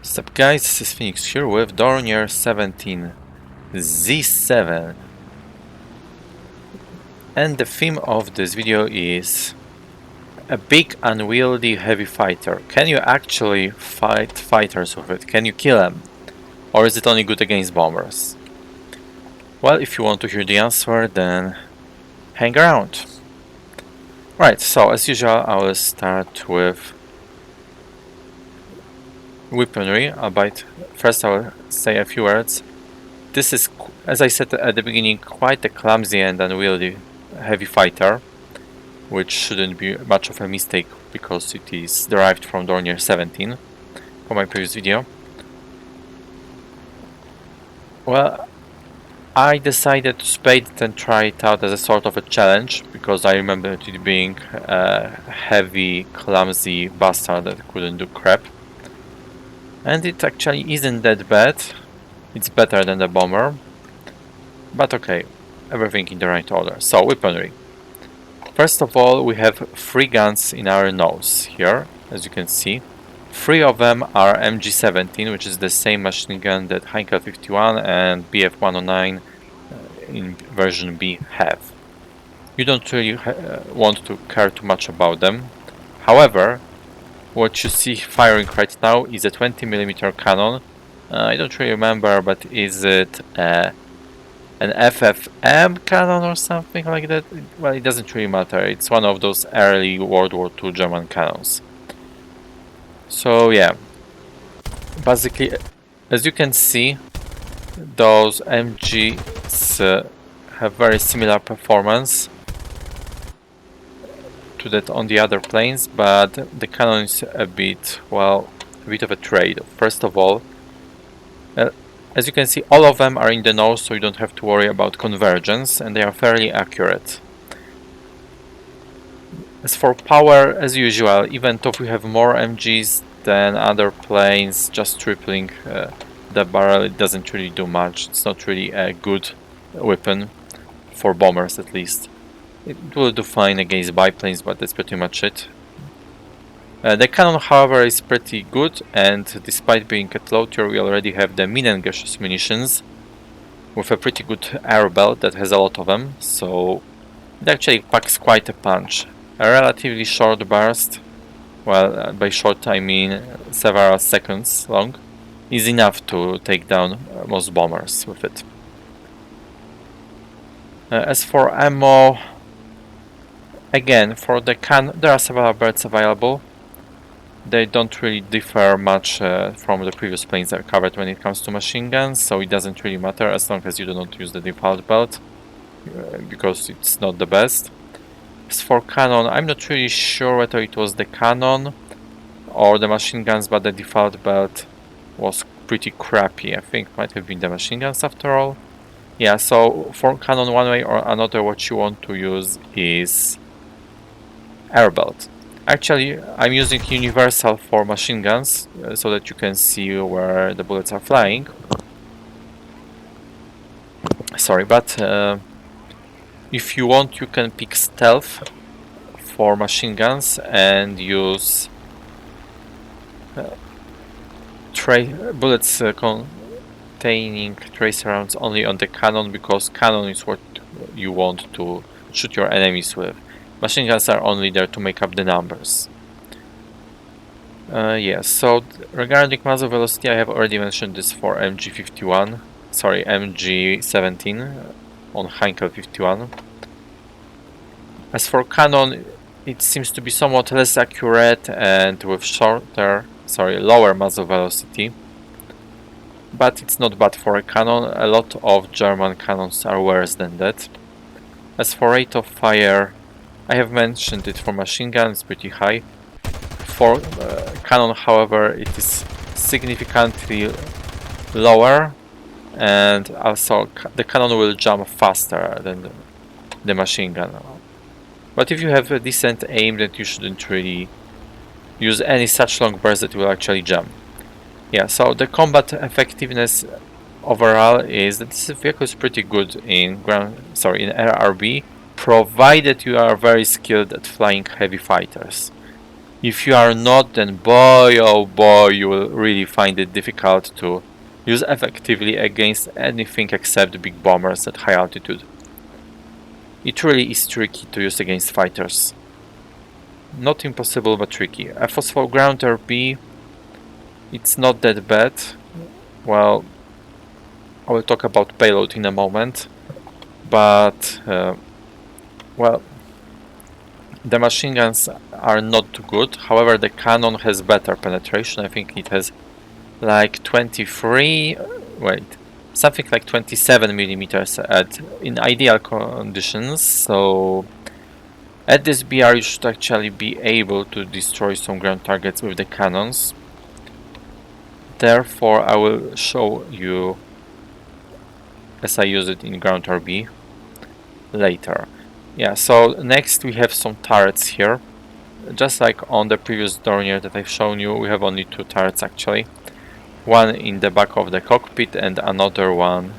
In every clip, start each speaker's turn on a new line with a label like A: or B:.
A: What's up guys, this is Phoenix here with Dornier Do-17 Z-7, and the theme of this video is a big unwieldy heavy fighter. Can you actually fight fighters with it? Can you kill them? Or is it only good against bombers? Well, if you want to hear the answer, then hang around. Right, so as usual I will start with weaponry, albeit first I will say a few words. This is, as I said at the beginning, quite a clumsy and unwieldy heavy fighter, which shouldn't be much of a mistake because it is derived from Dornier Do-17 from my previous video. Well, I decided to spade it and try it out as a sort of a challenge because I remember it being a heavy, clumsy bastard that couldn't do crap. And it actually isn't that bad. It's better than the bomber. But okay, everything in the right order. So, weaponry. First of all, we have 3 guns in our nose here, as you can see. 3 of them are MG-17, which is the same machine gun that Heinkel 51 and BF-109 in version B have. You don't really want to care too much about them. However, what you see firing right now is a 20mm cannon. I don't really remember, but is it an FFM cannon or something like that? Well, it doesn't really matter. It's one of those early World War II German cannons. So yeah, basically, as you can see, those MGs have very similar performance to that on the other planes, but the cannon is a bit of a trade. First of all, as you can see, all of them are in the nose, so you don't have to worry about convergence, and they are fairly accurate. As for power, as usual, even though we have more MGs than other planes, just tripling the barrel, it doesn't really do much. It's not really a good weapon for bombers, at least. It will do fine against biplanes, but that's pretty much it. The cannon, however, is pretty good, and despite being at low tier, we already have the Minengaseous munitions with a pretty good air belt that has a lot of them, so it actually packs quite a punch. A relatively short burst, well, by short I mean several seconds long, is enough to take down most bombers with it. As for ammo, again, for the cannon, there are several birds available. They don't really differ much from the previous planes I covered when it comes to machine guns, so it doesn't really matter as long as you do not use the default belt, because it's not the best. As for cannon, I'm not really sure whether it was the cannon or the machine guns, but the default belt was pretty crappy. I think it might have been the machine guns after all. Yeah, so for cannon, one way or another, what you want to use is air belt. Actually, I'm using universal for machine guns, so that you can see where the bullets are flying. Sorry, but if you want, you can pick stealth for machine guns and use bullets containing tracer rounds only on the cannon, because cannon is what you want to shoot your enemies with. Machine guns are only there to make up the numbers. Yeah, so regarding muzzle velocity, I have already mentioned this for MG-17 on Heinkel 51. As for cannon, it seems to be somewhat less accurate and with lower muzzle velocity. But it's not bad for a cannon. A lot of German cannons are worse than that. As for rate of fire, I have mentioned it for machine gun, it's pretty high. For cannon, however, it is significantly lower, and also the cannon will jump faster than the machine gun. But if you have a decent aim, then you shouldn't really use any such long burst that will actually jump. Yeah, so the combat effectiveness overall is that this vehicle is pretty good in RRB, provided you are very skilled at flying heavy fighters. If you are not, then boy oh boy, you will really find it difficult to use effectively against anything except big bombers at high altitude. It really is tricky to use against fighters. Not impossible, but tricky. A phosphor ground RP, it's not that bad. Well, I will talk about payload in a moment, but well, the machine guns are not too good. However, the cannon has better penetration. I think it has like 23, something like 27 millimeters in ideal conditions. So at this BR you should actually be able to destroy some ground targets with the cannons. Therefore I will show you as I use it in ground RB later. Yeah, so next we have some turrets here. Just like on the previous Dornier that I've shown you, we have only two turrets actually. One in the back of the cockpit and another one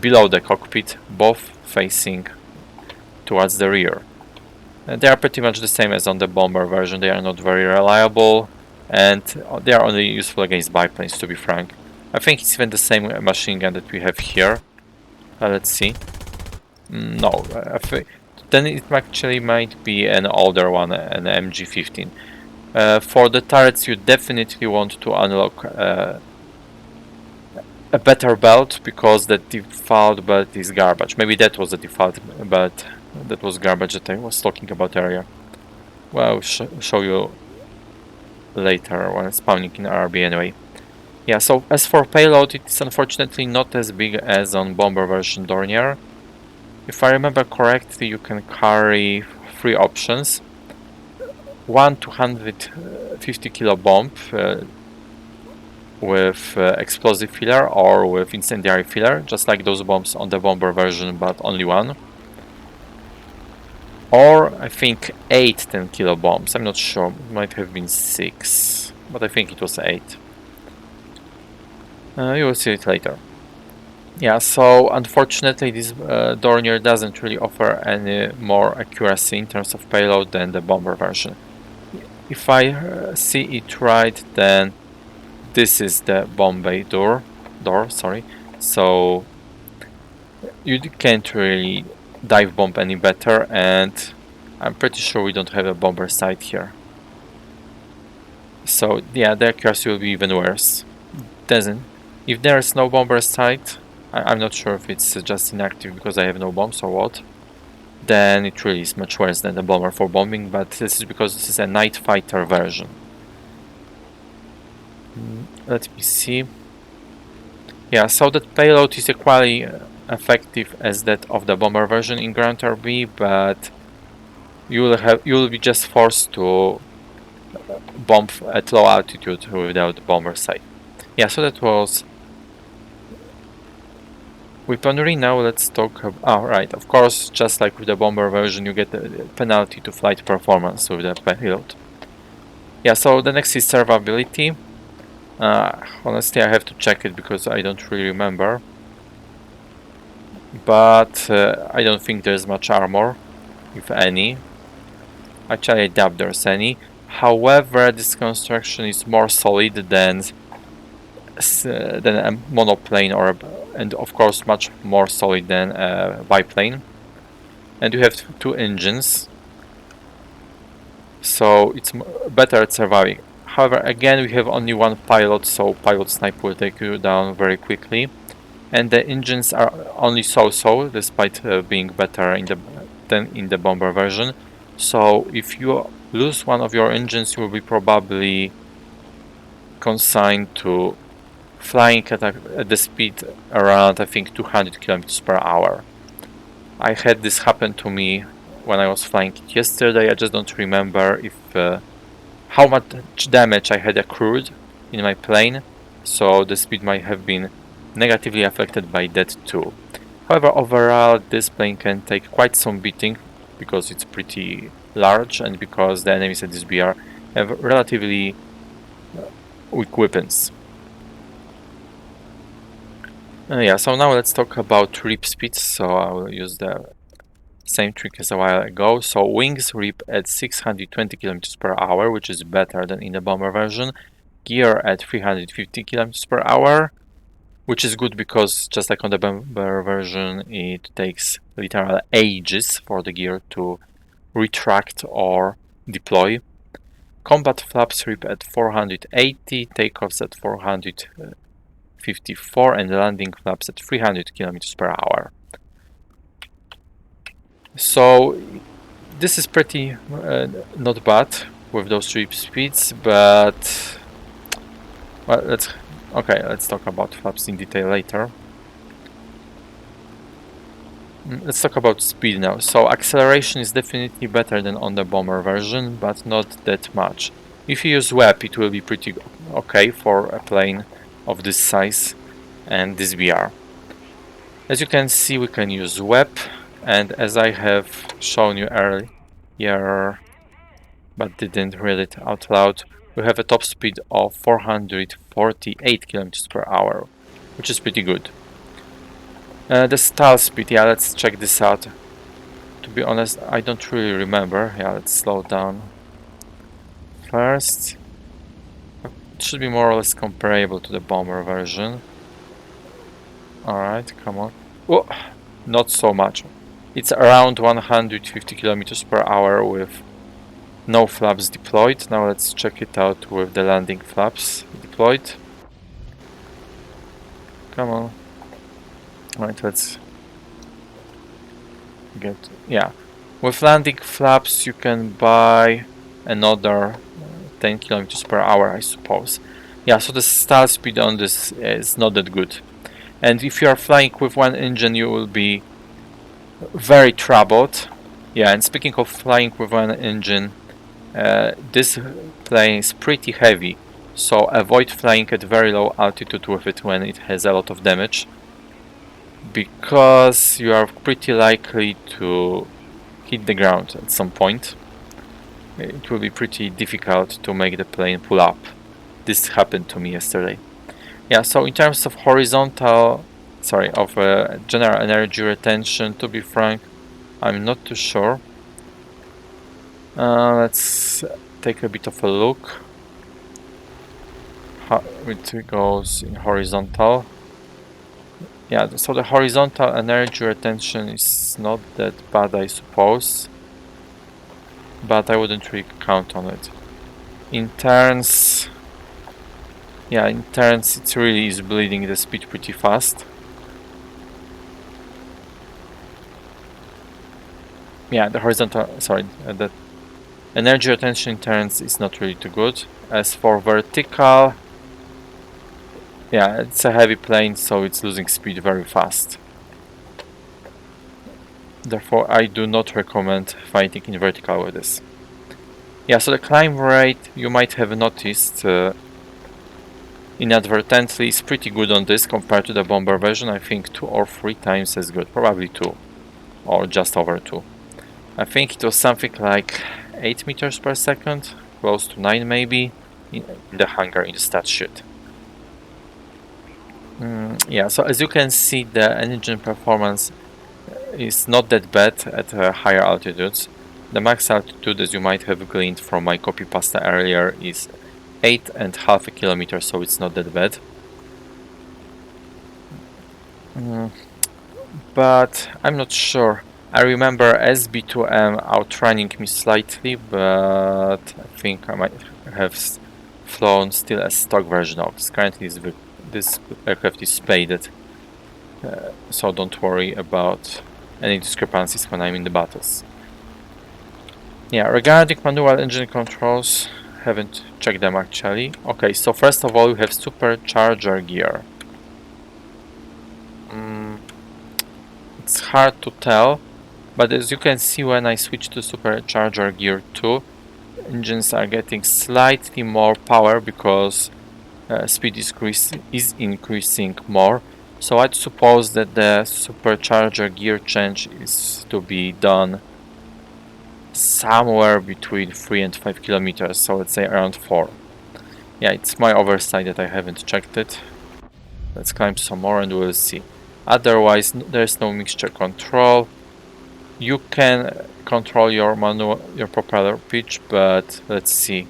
A: below the cockpit, both facing towards the rear. They are pretty much the same as on the bomber version. They are not very reliable and they are only useful against biplanes, to be frank. I think it's even the same machine gun that we have here. Let's see. No, then it actually might be an older one, an MG15. For the turrets you definitely want to unlock a better belt, because the default belt is garbage. Maybe that was the default belt that was garbage that I was talking about earlier. Well, I'll show you later when spawning in RB anyway. Yeah, so as for payload, it's unfortunately not as big as on bomber version Dornier. If I remember correctly, you can carry three options. One 250 kilo bomb with explosive filler or with incendiary filler, just like those bombs on the bomber version, but only one. Or I think 8 10 kilo bombs. I'm not sure, it might have been 6, but I think it was 8. You will see it later. Yeah, so unfortunately this Dornier doesn't really offer any more accuracy in terms of payload than the bomber version. If I see it right, then this is the bomb bay door, so you can't really dive bomb any better, and I'm pretty sure we don't have a bomber sight here. So yeah, the accuracy will be even worse. If there is no bomber sight, I'm not sure if it's just inactive because I have no bombs or what, then it really is much worse than the bomber for bombing, but this is because this is a night fighter version. Let me see. Yeah, so that payload is equally effective as that of the bomber version in ground RB, but you will be just forced to bomb at low altitude without bomber sight. Yeah, so that was weaponry. Now let's talk about, right, of course, just like with the bomber version, you get a penalty to flight performance with the payload. Yeah, so the next is survivability. Honestly, I have to check it because I don't really remember. But I don't think there's much armor, if any. Actually, I doubt there's any. However, this construction is more solid than a monoplane, and of course much more solid than a biplane. And you have two engines, so it's better at surviving. However, again, we have only one pilot, so pilot snipe will take you down very quickly. And the engines are only so-so, despite being better than in the bomber version. So if you lose one of your engines, you will be probably consigned to flying at the speed around, I think, 200 kilometers per hour. I had this happen to me when I was flying it yesterday. I just don't remember if how much damage I had accrued in my plane, so the speed might have been negatively affected by that too. However, overall this plane can take quite some beating because it's pretty large and because the enemies at this BR have relatively weak weapons. Yeah, so now let's talk about rip speeds. So I will use the Same trick as a while ago. So wings rip at 620 km per hour, which is better than in the bomber version. Gear at 350 km per hour, which is good because just like on the bomber version, it takes literal ages for the gear to retract or deploy. Combat flaps rip at 480, takeoffs at 454, and landing flaps at 300 km per hour. So this is pretty not bad with those trip speeds, but well, let's talk about flaps in detail later. Let's talk about speed now. So acceleration is definitely better than on the bomber version, but not that much. If you use WEP, it will be pretty okay for a plane of this size and this VR. As you can see, we can use WEP, and as I have shown you earlier, but didn't read it out loud, we have a top speed of 448 km per hour, which is pretty good. The stall speed, yeah, let's check this out. To be honest, I don't really remember. Yeah, let's slow down first. It should be more or less comparable to the bomber version. Alright, come on. Oh, not so much. It's around 150 km per hour with no flaps deployed. Now let's check it out with the landing flaps deployed. Come on. Right, let's get, yeah. With landing flaps you can buy another 10 km per hour, I suppose. Yeah, so the stall speed on this is not that good. And if you are flying with one engine, you will be very troubled. Yeah, and speaking of flying with one engine, this plane is pretty heavy, so avoid flying at very low altitude with it when it has a lot of damage, because you are pretty likely to hit the ground at some point. It will be pretty difficult to make the plane pull up. This happened to me yesterday. Yeah, so in terms of general energy retention, to be frank, I'm not too sure. Let's take a bit of a look how it goes in horizontal. Yeah, so the horizontal energy retention is not that bad, I suppose, but I wouldn't really count on it. In turns, it really is bleeding the speed pretty fast. Yeah, the energy retention in turns is not really too good. As for vertical, yeah, it's a heavy plane, so it's losing speed very fast. Therefore, I do not recommend fighting in vertical with this. Yeah, so the climb rate, you might have noticed inadvertently, is pretty good on this compared to the bomber version. I think 2 or 3 times as good, probably 2, or just over 2. I think it was something like 8 meters per second, close to 9 maybe, in the hangar in the stat sheet. Yeah, so as you can see, the engine performance is not that bad at higher altitudes. The max altitude, as you might have gleaned from my copy pasta earlier, is 8.5 kilometers, so it's not that bad. But I'm not sure. I remember SB2M outrunning me slightly, but I think I might have flown still a stock version of this. Currently this aircraft is spaded, so don't worry about any discrepancies when I'm in the battles. Yeah, regarding manual engine controls, haven't checked them actually. Okay, so first of all we have supercharger gear. It's hard to tell, but as you can see, when I switch to supercharger gear 2, engines are getting slightly more power because speed is increasing more. So I'd suppose that the supercharger gear change is to be done somewhere between 3 and 5 kilometers, so let's say around 4. Yeah, it's my oversight that I haven't checked it. Let's climb some more and we'll see. Otherwise, there's no mixture control. You can control your propeller pitch, but let's see.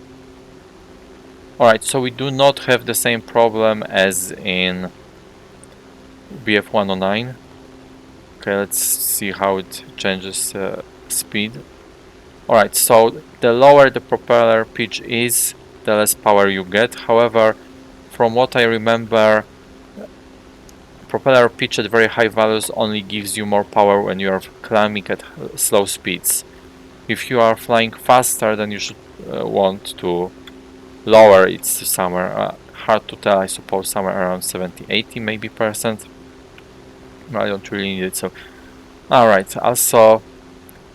A: Alright, so we do not have the same problem as in BF109. Okay, let's see how it changes speed. Alright, so the lower the propeller pitch is, the less power you get. However, from what I remember, propeller pitch at very high values only gives you more power when you are climbing at slow speeds. If you are flying faster, then you should want to lower it somewhere. Hard to tell, I suppose, somewhere around 70-80 maybe %. I don't really need it. So, alright. Also,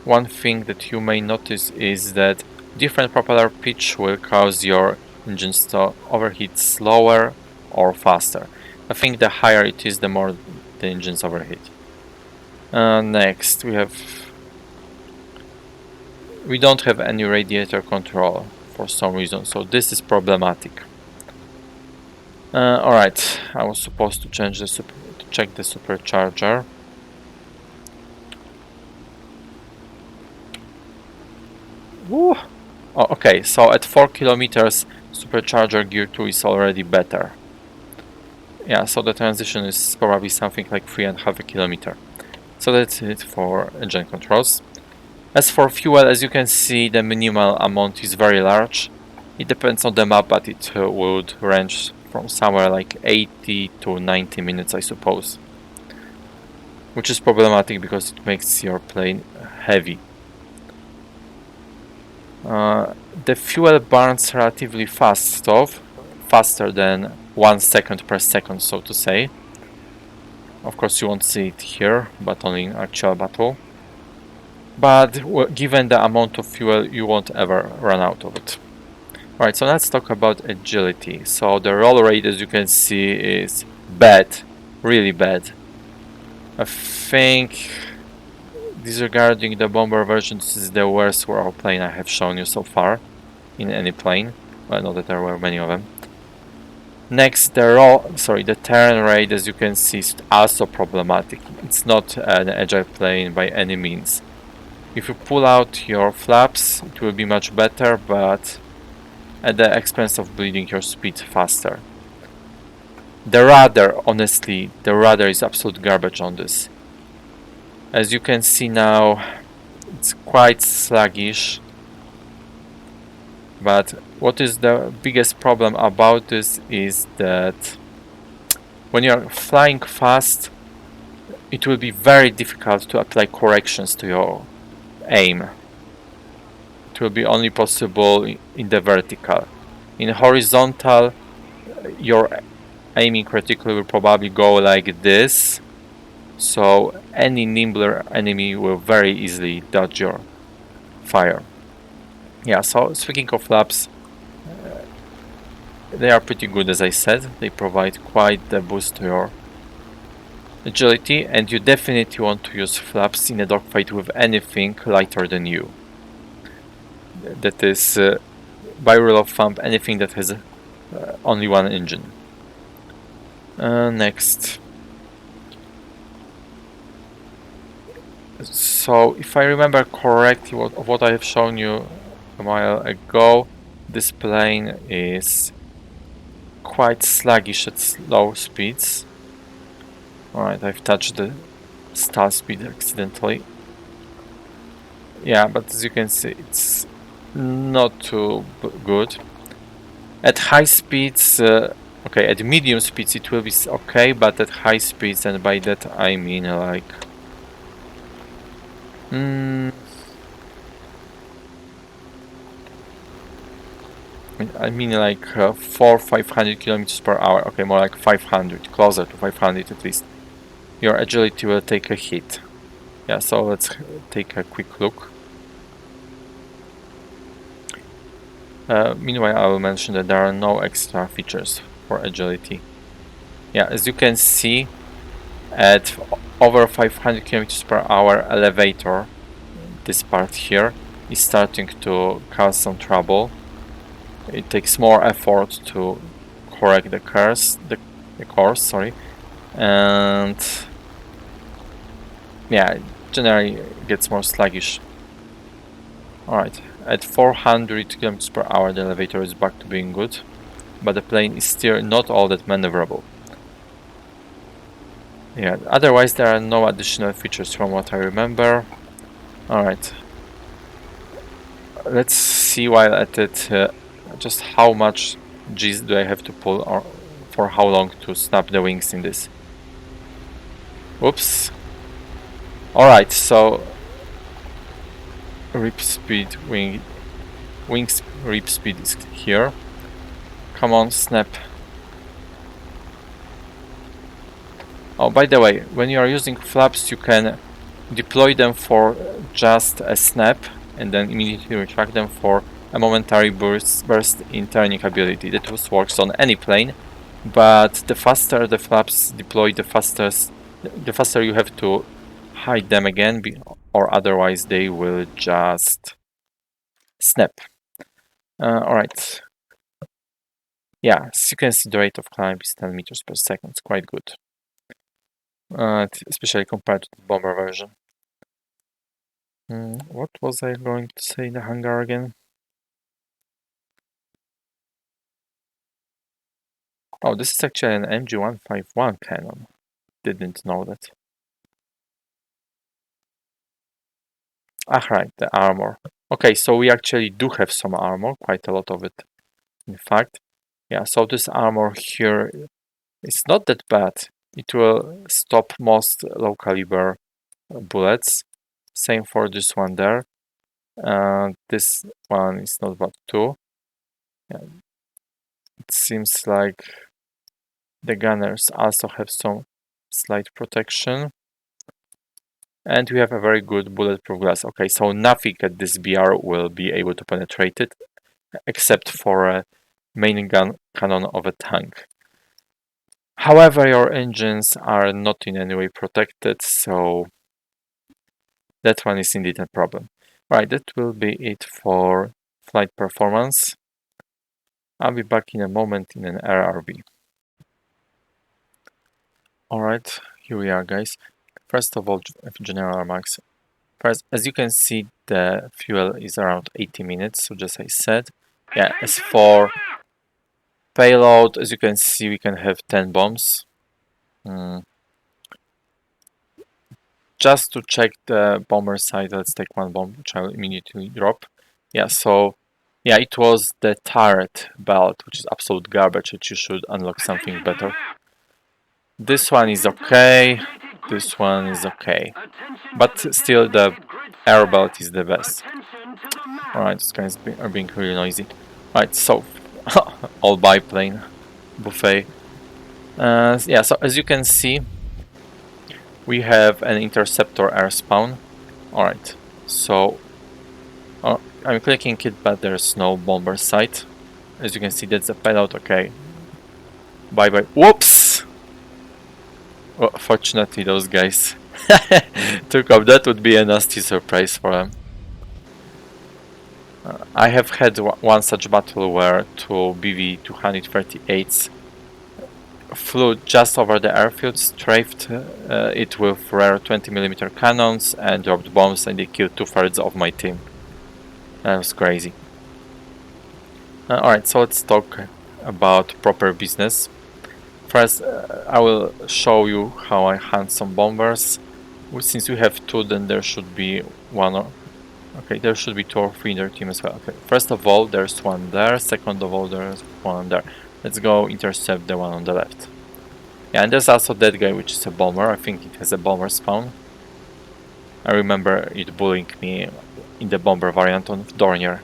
A: one thing that you may notice is that different propeller pitch will cause your engines to overheat slower or faster. I think the higher it is, the more the engines overheat. Next, we don't have any radiator control for some reason, so this is problematic. Alright, I was supposed to check the supercharger. Woo. Oh, okay, so at 4 kilometers, supercharger gear 2 is already better. Yeah, so the transition is probably something like 3.5 kilometers. So that's it for engine controls. As for fuel, as you can see, the minimal amount is very large. It depends on the map, but it would range from somewhere like 80 to 90 minutes, I suppose. Which is problematic because it makes your plane heavy. The fuel burns relatively fast, faster than 1 second per second, so to say. Of course, you won't see it here, but only in actual battle. But given the amount of fuel, you won't ever run out of it. Alright, so let's talk about agility. So the roll rate, as you can see, is bad, really bad. I think, disregarding the bomber version, this is the worst roll plane I have shown you so far in any plane. Well, not that there were many of them. Next, the turn rate, as you can see, is also problematic. It's not an agile plane by any means. If you pull out your flaps, it will be much better, but at the expense of bleeding your speed faster. The rudder, honestly, the rudder is absolute garbage on this. As you can see now, it's quite sluggish. But what is the biggest problem about this is that when you're flying fast, it will be very difficult to apply corrections to your aim. It will be only possible in the vertical. In horizontal, your aiming reticle will probably go like this, so any nimbler enemy will very easily dodge your fire. Yeah, so speaking of flaps, they are pretty good, as I said. They provide quite the boost to your agility, and you definitely want to use flaps in a dogfight with anything lighter than you. That is, by rule of thumb, anything that has only one engine. Next. So, if I remember correctly what I have shown you a while ago, this plane is quite sluggish at slow speeds. Alright, I've touched the stall speed accidentally. Yeah, but as you can see, it's not too good. At high speeds, okay, at medium speeds it will be okay, but at high speeds, and by that I mean like... I mean like 400-500 kilometers per hour. Okay, more like 500, closer to 500 at least. Your agility will take a hit. Yeah, so let's take a quick look. Meanwhile, I will mention that there are no extra features for agility. Yeah, as you can see, at over 500 kilometers per hour, elevator, this part here, is starting to cause some trouble. It takes more effort to correct the course, and yeah, generally gets more sluggish. Alright, at 400 km per hour the elevator is back to being good, but the plane is still not all that maneuverable. Yeah, otherwise there are no additional features from what I remember. Alright. Let's see while at it just how much G's do I have to pull or for how long to snap the wings in this. Whoops. Alright, so rip speed, wings rip speed is here. Come on, snap. Oh, by the way, when you are using flaps, you can deploy them for just a snap and then immediately retract them for a momentary burst in turning ability. That works on any plane, but the faster the flaps deploy, the faster you have to hide them again, or otherwise they will just snap. Alright. Yeah, as you can see, the rate of climb is 10 meters per second. It's quite good. Especially compared to the bomber version. What was I going to say in the hangar again? Oh, this is actually an MG151 cannon. Didn't know that. Ah, right, the armor. Okay, so we actually do have some armor, quite a lot of it, in fact. Yeah, so this armor here is not that bad. It will stop most low caliber bullets. Same for this one there. This one is not bad too. Yeah. It seems like the gunners also have some slight protection. And we have a very good bulletproof glass. Okay, so nothing at this BR will be able to penetrate it, except for a main gun cannon of a tank. However, your engines are not in any way protected, so that one is indeed a problem. Right, that will be it for flight performance. I'll be back in a moment in an RRB. Alright, here we are, guys. First of all, general remarks. First, as you can see, the fuel is around 80 minutes, so just as I said. Yeah, as for payload, as you can see, we can have 10 bombs. Just to check the bomber side, let's take one bomb, which I'll immediately drop. Yeah, so, yeah, it was the turret belt, which is absolute garbage, that you should unlock something better. This one is okay, this one is okay, but still the air belt is the best. Alright, these guys are being really noisy. Right, so, all biplane buffet. Yeah, so as you can see, we have an interceptor air spawn. Alright, so I'm clicking it, but there's no bomber sight. As you can see, that's the payload. Okay, bye bye. Whoops! Well, fortunately, those guys took off. That would be a nasty surprise for them. I have had one such battle where two BV-238s flew just over the airfield, strafed it with rare 20mm cannons and dropped bombs, and they killed 2/3 of my team. That was crazy. Alright, so let's talk about proper business. First, I will show you how I hunt some bombers. Since we have two, then there should be one or... Okay, there should be 2 or 3 in their team as well. Okay, first of all, there's one there. Second of all, there's one there. Let's go intercept the one on the left. Yeah, and there's also that guy, which is a bomber. I think it has a bomber spawn. I remember it bullying me in the bomber variant on Dornier.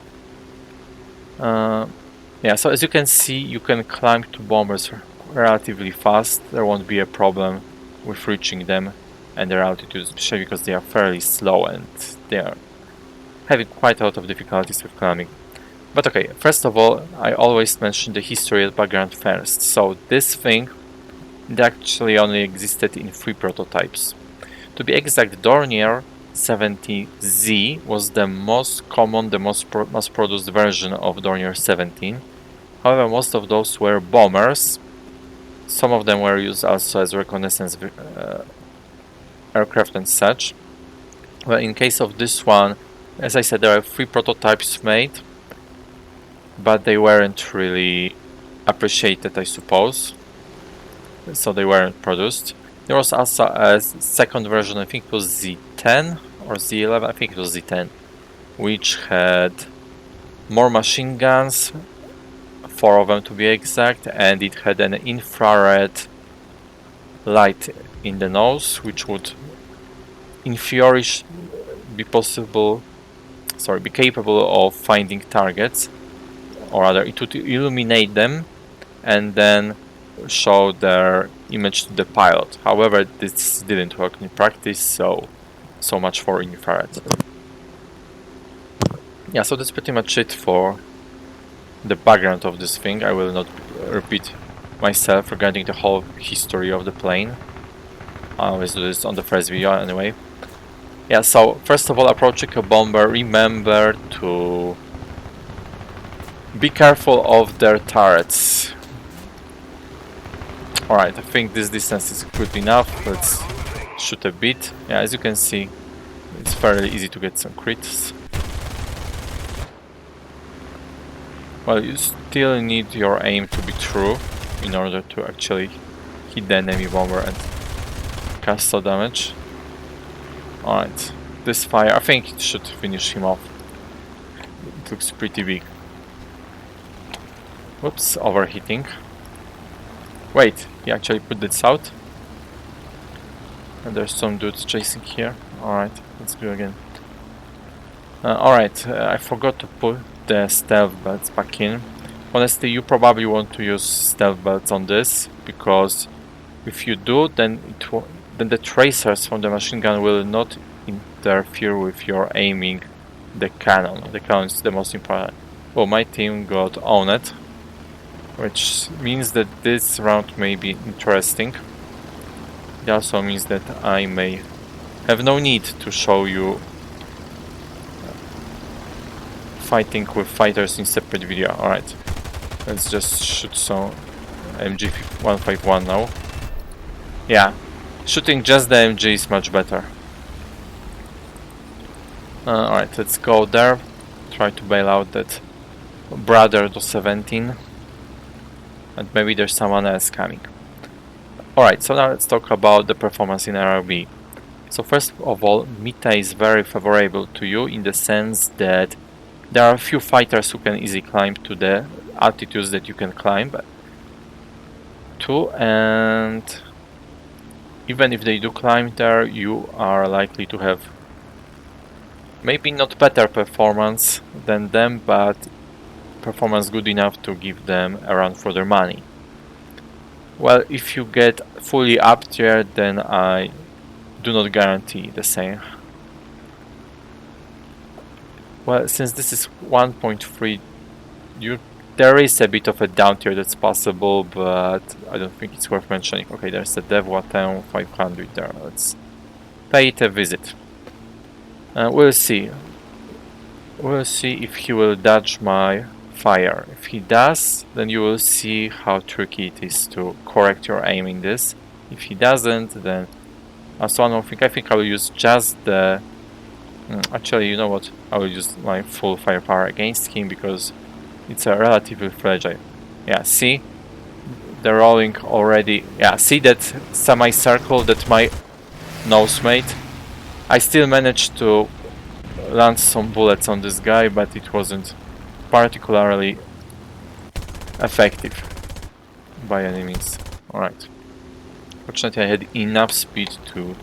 A: Yeah, so as you can see, you can climb to bombers relatively fast. There won't be a problem with reaching them and their altitude, especially because they are fairly slow and they are having quite a lot of difficulties with climbing. But okay, first of all, I always mention the history and background first. So this thing, it actually only existed in 3 prototypes. To be exact, Dornier Do-17Z was the most common, the most mass-produced version of Dornier 17. However, most of those were bombers. Some of them were used also as reconnaissance aircraft and such. Well, in case of this one, as I said, there are 3 prototypes made, but they weren't really appreciated, I suppose, so they weren't produced. There was also a second version, I think it was Z10 or Z11, I think it was Z10, which had more machine guns, 4 of them to be exact, and it had an infrared light in the nose, which would in theory be capable of finding targets, or rather it would illuminate them and then show their image to the pilot. However, this didn't work in practice, so much for infrared. Yeah, so that's pretty much it for the background of this thing. I will not repeat myself regarding the whole history of the plane. I always do this on the first video anyway. Yeah, so first of all, approaching a bomber, remember to be careful of their turrets. Alright, I think this distance is good enough. Let's shoot a bit. Yeah, as you can see, it's fairly easy to get some crits. Well, you still need your aim to be true in order to actually hit the enemy bomber and cast some damage. Alright, this fire, I think it should finish him off. It looks pretty big. Whoops, overheating. Wait, he actually put this out? And there's some dudes chasing here. Alright, let's go again. Alright, I forgot to put the stealth belts back in. Honestly, you probably want to use stealth belts on this, because if you do, then the tracers from the machine gun will not interfere with your aiming the cannon. The cannon is the most important. Well, my team got owned, which means that this round may be interesting. It also means that I may have no need to show you fighting with fighters in separate video. Alright, let's just shoot some MG151 now. Yeah, shooting just the MG is much better. Alright, let's go there. Try to bail out that RUDDER Do-17. And maybe there's someone else coming. Alright, so now let's talk about the performance in RRB. So first of all, meta is very favorable to you in the sense that there are a few fighters who can easily climb to the altitudes that you can climb to, and even if they do climb there, you are likely to have maybe not better performance than them, but performance good enough to give them a run for their money. Well, if you get fully up there, then I do not guarantee the same. Well, since this is 1.3, there is a bit of a down tier that's possible, but I don't think it's worth mentioning. Okay, there's a Dev 500 there. Let's pay it a visit. We'll see. We'll see if he will dodge my fire. If he does, then you will see how tricky it is to correct your aim in this. If he doesn't, then as one more thing, I think I will use just the... actually, you know what? I will use my full firepower against him because it's a relatively fragile. Yeah, see? The rolling already... Yeah, see that semicircle that my nose made? I still managed to land some bullets on this guy, but it wasn't particularly effective by any means. Alright. Fortunately, I had enough speed to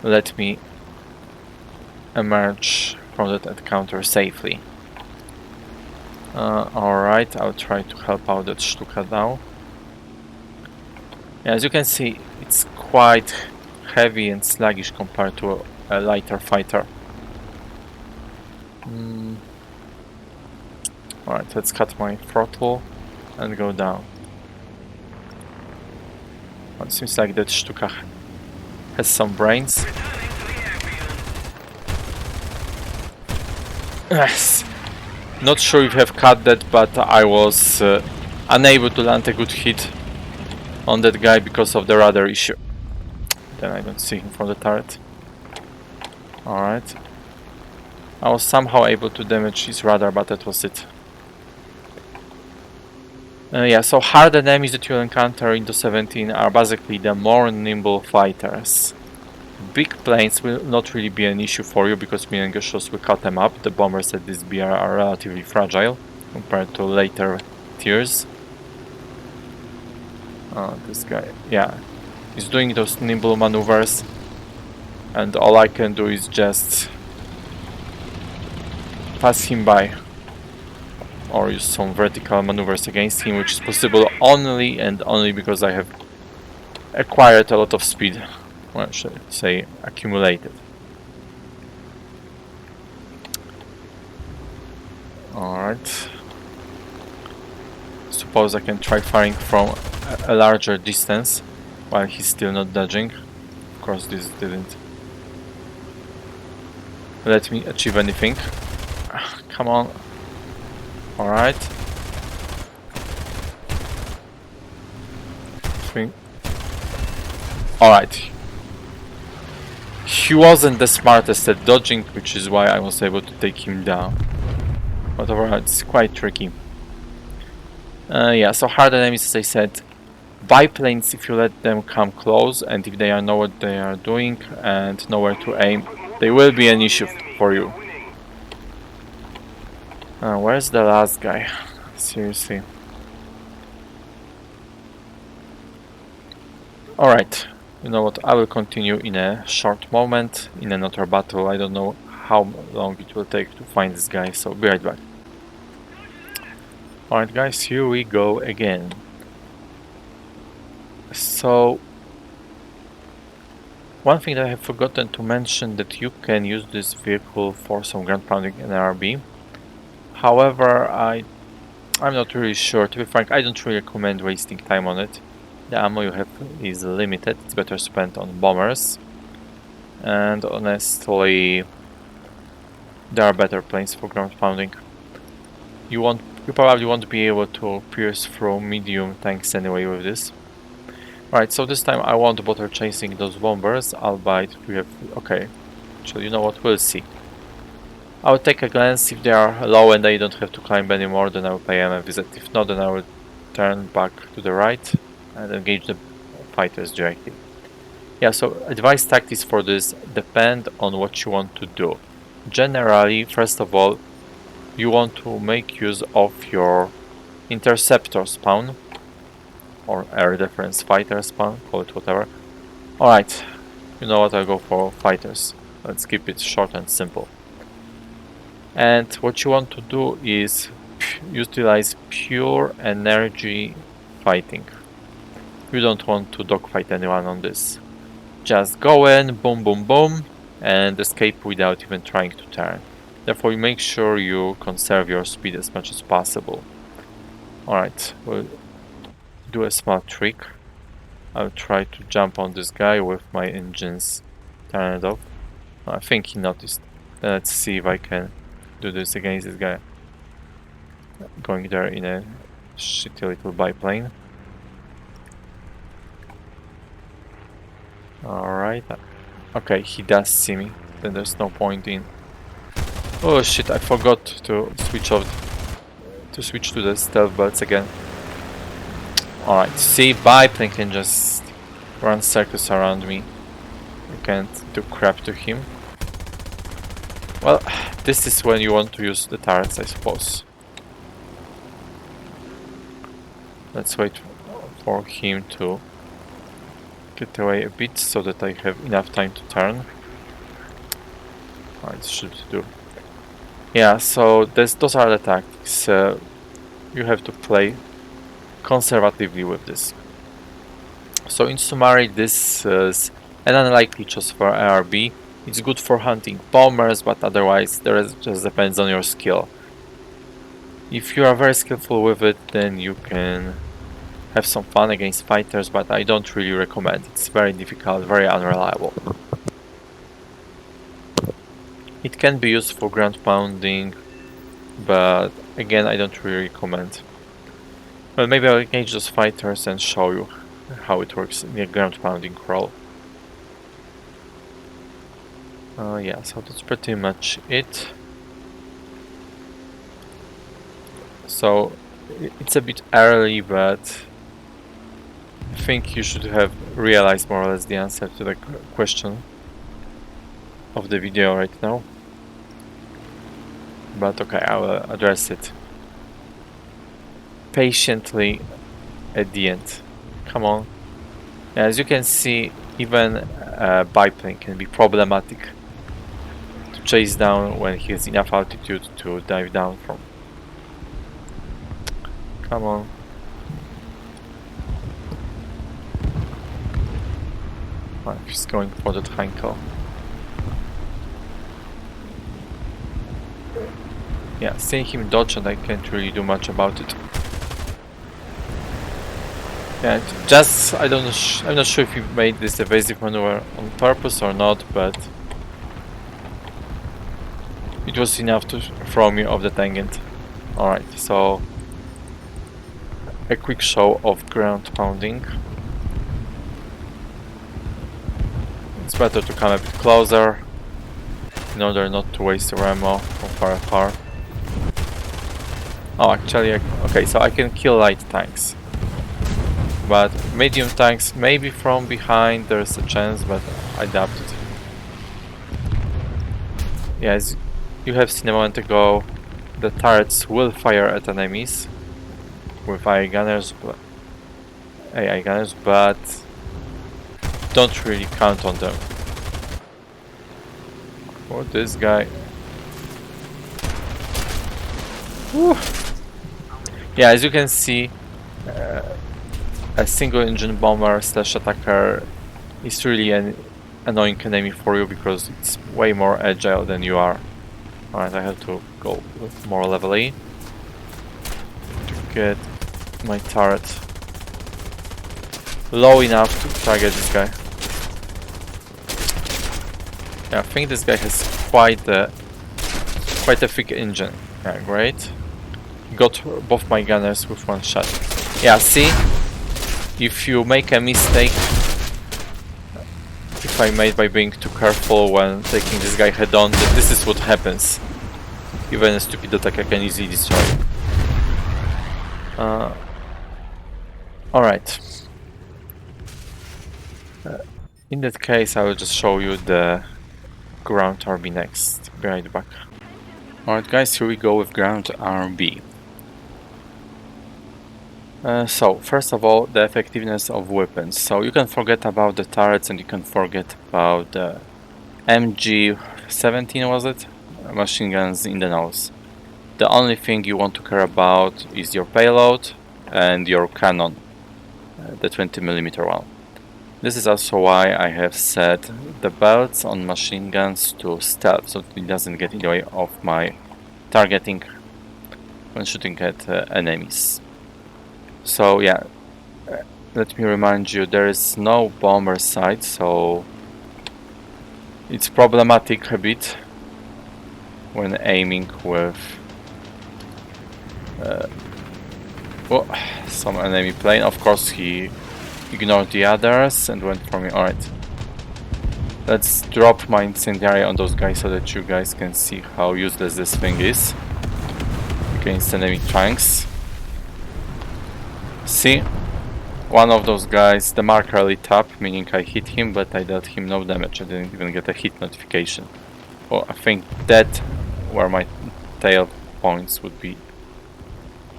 A: let me emerge from that encounter safely. Alright, I'll try to help out that Stuka now. Yeah, as you can see, it's quite heavy and sluggish compared to a lighter fighter. Alright, let's cut my throttle and go down. Well, it seems like that Stuka has some brains. Yes. Not sure if you have cut that, but I was unable to land a good hit on that guy because of the rudder issue. Then I don't see him from the turret. Alright. I was somehow able to damage his radar, but that was it. Yeah, so hard enemies that you'll encounter in Do-17 are basically the more nimble fighters. Big planes will not really be an issue for you because me and Geshos will cut them up. The bombers at this BR are relatively fragile compared to later tiers. This guy, yeah, he's doing those nimble maneuvers, and all I can do is just pass him by or use some vertical maneuvers against him, which is possible only and only because I have acquired a lot of speed. Well, should I say accumulated. Alright. Suppose I can try firing from a larger distance while he's still not dodging. Of course this didn't let me achieve anything. Come on. Alright. Alright. He wasn't the smartest at dodging, which is why I was able to take him down. But overall, it's quite tricky. Yeah, so hard enemies, as I said. Biplanes, if you let them come close, and if they know what they are doing and know where to aim, they will be an issue for you. Where's the last guy? Seriously. Alright, you know what, I will continue in a short moment, in another battle. I don't know how long it will take to find this guy, so be right back. Alright guys, here we go again. So, one thing that I have forgotten to mention, that you can use this vehicle for some ground pounding and RB. However, I'm not really sure. To be frank, I don't really recommend wasting time on it. The ammo you have is limited. It's better spent on bombers. And honestly, there are better planes for ground pounding. You probably won't be able to pierce through medium tanks anyway with this. Right, so this time I won't bother chasing those bombers, albeit we have... okay, so you know what, we'll see. I'll take a glance. If they are low and I don't have to climb anymore, then I will pay them a visit. If not, then I will turn back to the right and engage the fighters directly. Yeah, so advice tactics for this depend on what you want to do. Generally, first of all, you want to make use of your interceptor spawn or air defense fighter spawn, call it whatever. Alright, you know what, I'll go for fighters. Let's keep it short and simple. And what you want to do is utilize pure energy fighting. You don't want to dogfight anyone on this. Just go in, boom boom boom, and escape without even trying to turn. Therefore you make sure you conserve your speed as much as possible. Alright, we'll do a small trick. I'll try to jump on this guy with my engines turned off. I think he noticed. Let's see if I can do this against this guy. Going there in a shitty little biplane. Alright. Okay, he does see me. Then there's no point in... oh shit, I forgot to switch to the stealth belts again. Alright, see, biplane can just run circles around me. I can't do crap to him. Well, this is when you want to use the turrets, I suppose. Let's wait for him to get away a bit so that I have enough time to turn. Alright, should do. Yeah, so those are the tactics. You have to play conservatively with this. So in summary, this is an unlikely choice for ARB. It's good for hunting bombers, but otherwise the rest just depends on your skill. If you are very skillful with it, then you can have some fun against fighters, but I don't really recommend. It's very difficult, very unreliable. It can be used for ground pounding, but again I don't really recommend. Well, maybe I'll engage those fighters and show you how it works in a ground pounding role. Yeah, so that's pretty much it. So it's a bit early, but I think you should have realized more or less the answer to the question of the video right now. But okay, I will address it patiently at the end. Come on. As you can see, even a biplane can be problematic to chase down when he has enough altitude to dive down from. Come on. Oh, he's going for the triangle. Yeah, seeing him dodge and I can't really do much about it. Yeah, just I'm not sure if he made this evasive maneuver on purpose or not, but it was enough to throw me off the tangent. Alright, so a quick show of ground pounding. It's better to come a bit closer in order not to waste your ammo from far apart. Oh, actually, okay, so I can kill light tanks. But medium tanks, maybe from behind there's a chance, but I doubt it. Yes, you have seen a moment ago, the turrets will fire at enemies with AI gunners, but don't really count on them. Oh, this guy. Woo. Yeah, as you can see, a single engine bomber slash attacker is really an annoying enemy for you because it's way more agile than you are. Alright, I have to go more levelly to get my turret low enough to target this guy. Yeah, I think this guy has quite a thick engine. Yeah, great. Got both my gunners with one shot. Yeah, see? If you make a mistake, if I made by being too careful when taking this guy head on, then this is what happens. Even a stupid attacker can easily destroy. Alright. In that case, I will just show you the ground RB next. Be right back. Alright guys, here we go with ground RB. So, first of all, the effectiveness of weapons. So you can forget about the turrets and you can forget about the MG-17, was it? Machine guns in the nose. The only thing you want to care about is your payload and your cannon, the 20mm one. This is also why I have set the belts on machine guns to stealth, so it doesn't get in the way of my targeting when shooting at enemies. So yeah, let me remind you, there is no bomber sight, so it's problematic a bit when aiming with some enemy plane. Of course he ignored the others and went for me. Alright, let's drop my incendiary on those guys so that you guys can see how useless this thing is against enemy tanks. See, one of those guys, the marker lit up, meaning I hit him, but I dealt him no damage. I didn't even get a hit notification. Oh, I think that where my tail points would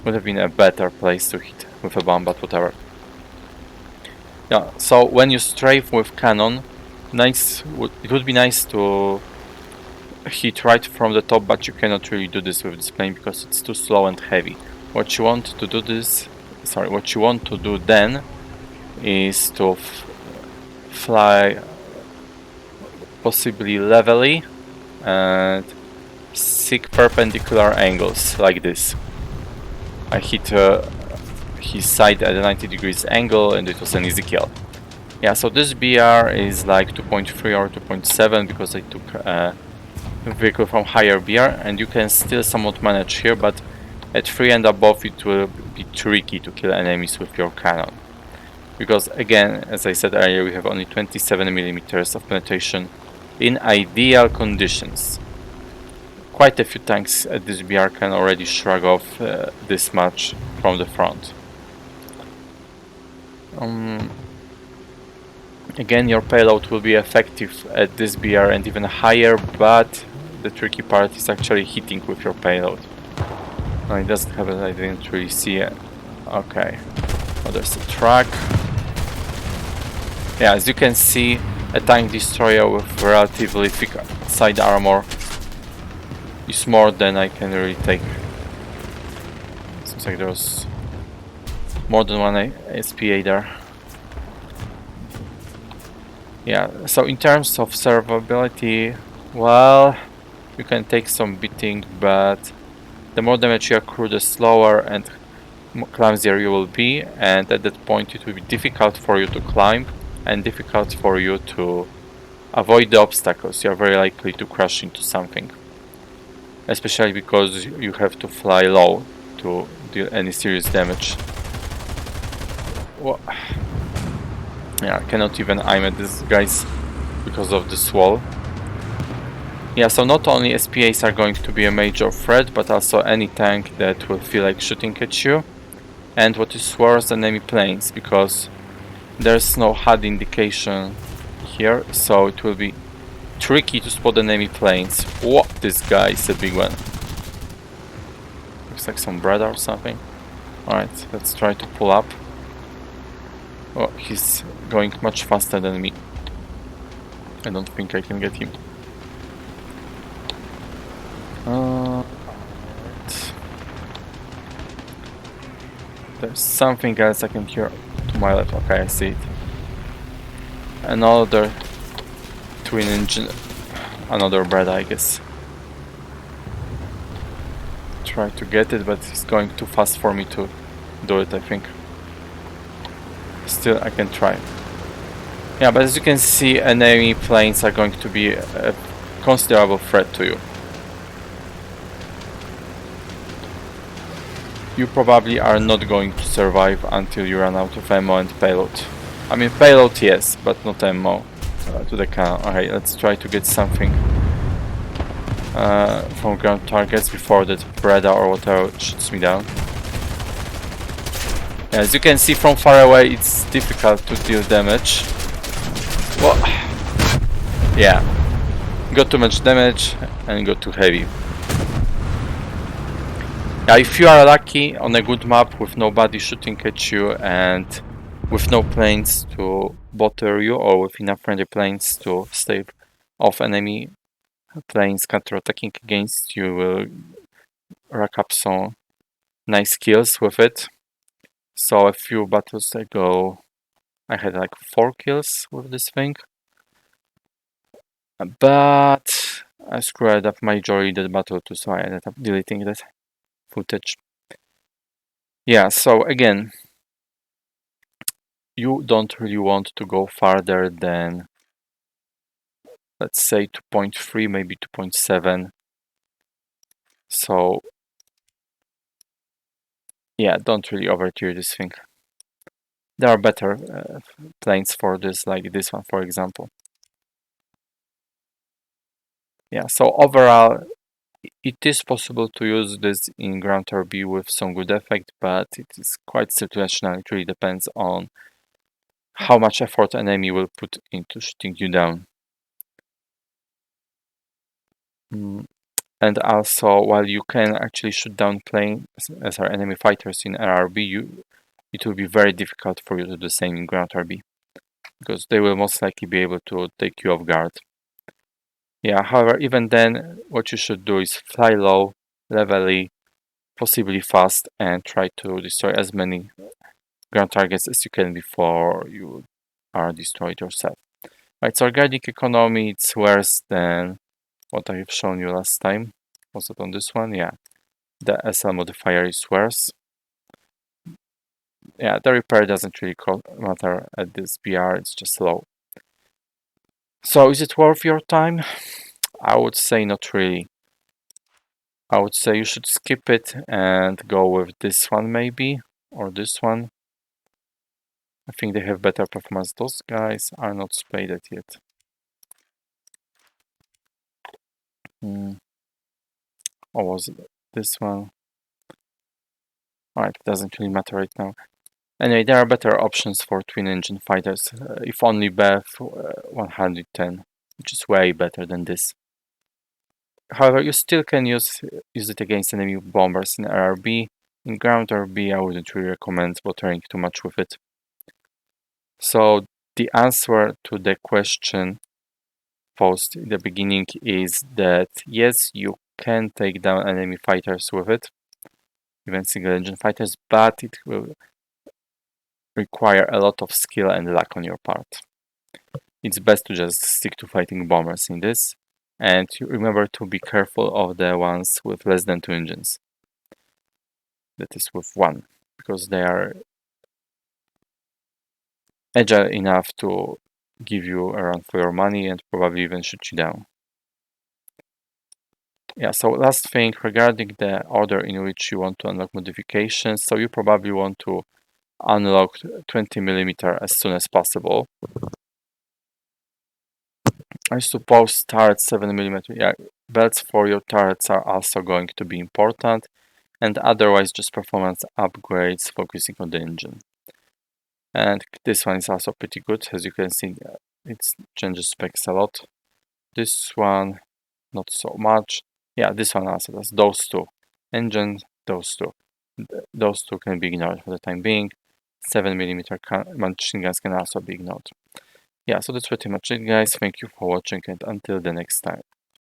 A: have been a better place to hit with a bomb, but whatever. Yeah, so when you strafe with cannon, it would be nice to hit right from the top, but you cannot really do this with this plane because it's too slow and heavy. What you want to do then is to fly possibly levelly and seek perpendicular angles like this. I hit his side at a 90 degrees angle and it was an easy kill. Yeah, so this BR is like 2.3 or 2.7 because I took a vehicle from higher BR, and you can still somewhat manage here, but at 3 and above it will be tricky to kill enemies with your cannon. Because again, as I said earlier, we have only 27mm of penetration in ideal conditions. Quite a few tanks at this BR can already shrug off this much from the front. Again, your payload will be effective at this BR and even higher, but the tricky part is actually hitting with your payload. No, it doesn't have it, I didn't really see it. Okay, oh, there's a truck. Yeah, as you can see, a tank destroyer with relatively thick side armor is more than I can really take. Seems like there was more than one SPA there. Yeah, so in terms of survivability, well, you can take some beating, but the more damage you accrue, the slower and clumsier you will be, and at that point it will be difficult for you to climb and difficult for you to avoid the obstacles. You are very likely to crash into something, especially because you have to fly low to deal any serious damage. Well, yeah, I cannot even aim at these guys because of this wall. Yeah, so not only SPAs are going to be a major threat, but also any tank that will feel like shooting at you. And what is worse, enemy planes, because there's no HUD indication here, so it will be tricky to spot enemy planes. Whoa, this guy is a big one. Looks like some bread or something. Alright, let's try to pull up. Oh, he's going much faster than me. I don't think I can get him. There's something else I can hear to my left. Okay, I see it. Another twin engine. Another bread, I guess. Try to get it, but it's going too fast for me to do it, I think. Still, I can try. Yeah, but as you can see, enemy planes are going to be a considerable threat to you. You probably are not going to survive until you run out of ammo and payload. I mean, payload yes, but not ammo to the cannon. Okay, let's try to get something from ground targets before that Preda or whatever shoots me down. Yeah, as you can see from far away, it's difficult to deal damage. Whoa. Yeah, got too much damage and got too heavy. Yeah, if you are lucky on a good map with nobody shooting at you and with no planes to bother you, or with enough friendly planes to stave off enemy planes counter-attacking against you, will rack up some nice kills with it. So a few battles ago I had like 4 kills with this thing, but I screwed up majorly that battle too, so I ended up deleting that footage. Yeah, so again, you don't really want to go farther than, let's say, 2.3, maybe 2.7. So yeah, don't really overtier this thing. There are better planes for this, like this one, for example. Yeah, so overall, it is possible to use this in Ground RB with some good effect, but it is quite situational. It really depends on how much effort an enemy will put into shooting you down. And also, while you can actually shoot down planes as our enemy fighters in RRB, it will be very difficult for you to do the same in Ground RB, because they will most likely be able to take you off guard. Yeah, however, even then, what you should do is fly low, levelly, possibly fast, and try to destroy as many ground targets as you can before you are destroyed yourself. Right, so organic economy, it's worse than what I have shown you last time. Was it on this one? Yeah. The SL modifier is worse. Yeah, the repair doesn't really matter at this BR, it's just low. So is it worth your time? I would say not really. I would say you should skip it and go with this one maybe, or this one. I think they have better performance. Those guys are not spaded yet. Or was it this one? Alright, it doesn't really matter right now. Anyway, there are better options for twin-engine fighters, if only BEF 110, which is way better than this. However, you still can use it against enemy bombers in RRB. In ground RB, I wouldn't really recommend bothering too much with it. So the answer to the question posed in the beginning is that yes, you can take down enemy fighters with it, even single-engine fighters, but it will require a lot of skill and luck on your part. It's best to just stick to fighting bombers in this, and remember to be careful of the ones with less than 2 engines. That is with 1, because they are agile enough to give you a run for your money and probably even shoot you down. Yeah, so last thing regarding the order in which you want to unlock modifications. So you probably want to unlock 20mm as soon as possible. I suppose turrets 7mm, yeah, belts for your turrets are also going to be important, and otherwise just performance upgrades focusing on the engine. And this one is also pretty good, as you can see, it changes specs a lot. This one, not so much. Yeah, this one also does those two. Engine, those two. Those two can be ignored for the time being. 7mm machine guns can also be ignored. Yeah, so that's pretty much it, guys. Thank you for watching, and until the next time.